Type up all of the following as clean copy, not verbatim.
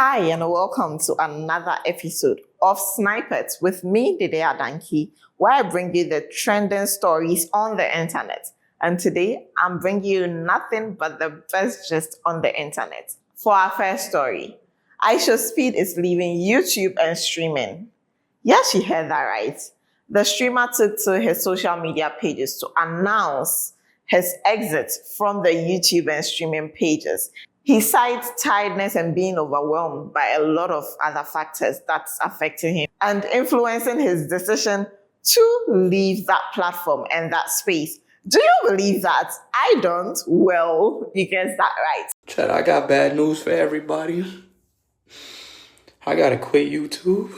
Hi and welcome to another episode of Snippets with me, Dede Adanki, where I bring you the trending stories on the internet. And today, I'm bringing you nothing but the best gist on the internet. For our first story, Aisha Speed is leaving YouTube and streaming. Yes, you heard that right. The streamer took to his social media pages to announce his exit from the YouTube and streaming pages. He cites tiredness and being overwhelmed by a lot of other factors that's affecting him and influencing his decision to leave that platform and that space. Do you believe that? I don't. Well, you guessed that right. Chad, I got bad news for everybody. I gotta quit YouTube.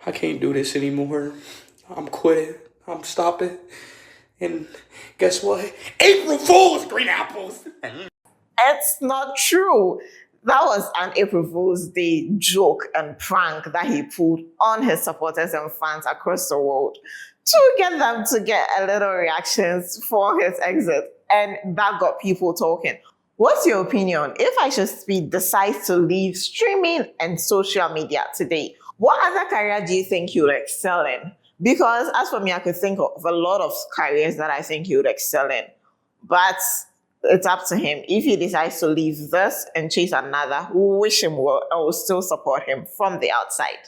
I can't do this anymore. I'm quitting. I'm stopping. And guess what? April Fool's, green apples. It's not true. That was an April Fool's Day joke and prank that he pulled on his supporters and fans across the world to get them to get a little reactions for his exit. And that got people talking. What's your opinion? If Aisha Speed decides to leave streaming and social media today, what other career do you think you would excel in? Because as for me, I could think of a lot of careers that I think he would excel in. But it's up to him. If he decides to leave this and chase another, we wish him well and will still support him from the outside.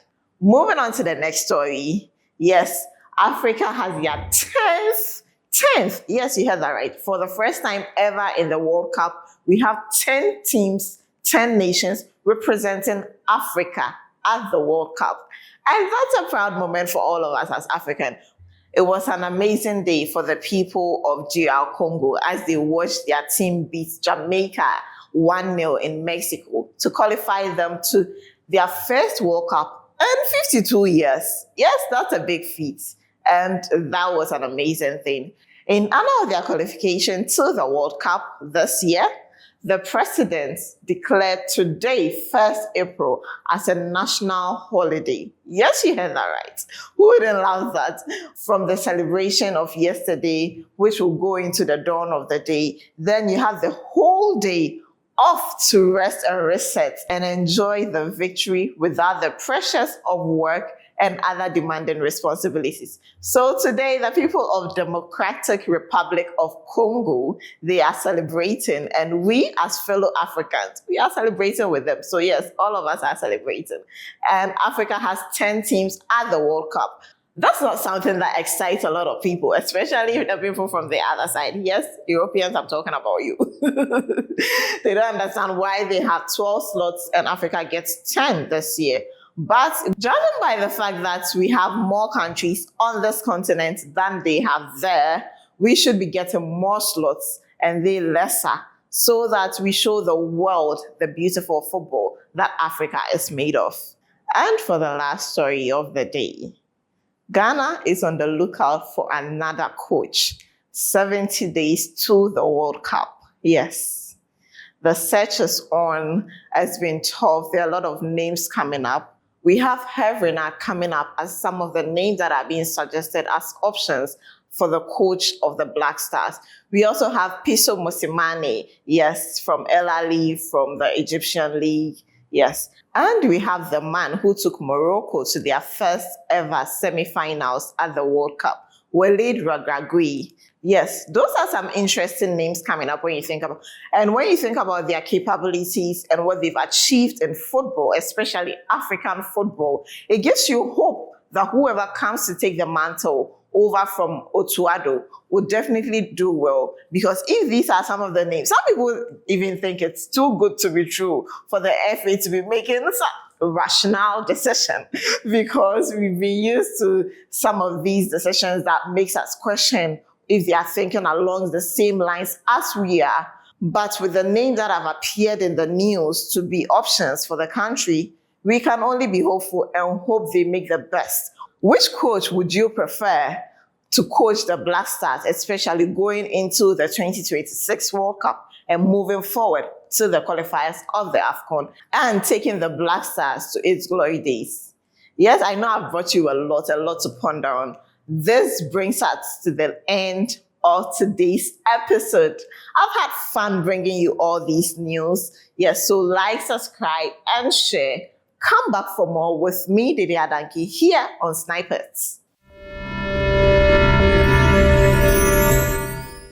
Moving on to the next story. Yes, Africa has their 10th. Yes, you heard that right. For the first time ever in the World Cup, we have 10 teams, 10 nations representing Africa at the World Cup. And that's a proud moment for all of us as Africans. It was an amazing day for the people of DR Congo as they watched their team beat Jamaica 1-0 in Mexico to qualify them to their first World Cup in 52 years. Yes, that's a big feat. And that was an amazing thing. In honor of their qualification to the World Cup this year, the president declared today, 1st April, as a national holiday. Yes, you heard that right. Who wouldn't love that? From the celebration of yesterday, which will go into the dawn of the day, then you have the whole day off to rest and reset and enjoy the victory without the pressures of work and other demanding responsibilities. So today, the people of Democratic Republic of Congo, they are celebrating, and we as fellow Africans, we are celebrating with them. So yes, all of us are celebrating. And Africa has 10 teams at the World Cup. That's not something that excites a lot of people, especially the people from the other side. Yes, Europeans, I'm talking about you. They don't understand why they have 12 slots and Africa gets 10 this year. But judging by the fact that we have more countries on this continent than they have there, we should be getting more slots and they lesser, so that we show the world the beautiful football that Africa is made of. And for the last story of the day, Ghana is on the lookout for another coach. 70 days to the World Cup. Yes. The search is on. It's been tough. There are a lot of names coming up. We have Hervina coming up as some of the names that are being suggested as options for the coach of the Black Stars. We also have Piso Mosimane, yes, from El Ali, from the Egyptian League, yes. And we have the man who took Morocco to their first ever semi-finals at the World Cup, Walid Regragui. Yes, those are some interesting names coming up when you think about, and when you think about their capabilities and what they've achieved in football, especially African football, it gives you hope that whoever comes to take the mantle over from Otuado will definitely do well. Because if these are some of the names, some people even think it's too good to be true for the FA to be making some rational decision, because we've been used to some of these decisions that makes us question if they are thinking along the same lines as we are. But with the names that have appeared in the news to be options for the country, we can only be hopeful and hope they make the best. Which coach would you prefer to coach the Black Stars, especially going into the 2026 World Cup and moving forward to the qualifiers of the AFCON and taking the Black Stars to its glory days? Yes, I know I've brought you a lot to ponder on. This brings us to the end of today's episode. I've had fun bringing you all these news. Yes, so like, subscribe, and share. Come back for more with me, Dede Adanki, here on Snipers.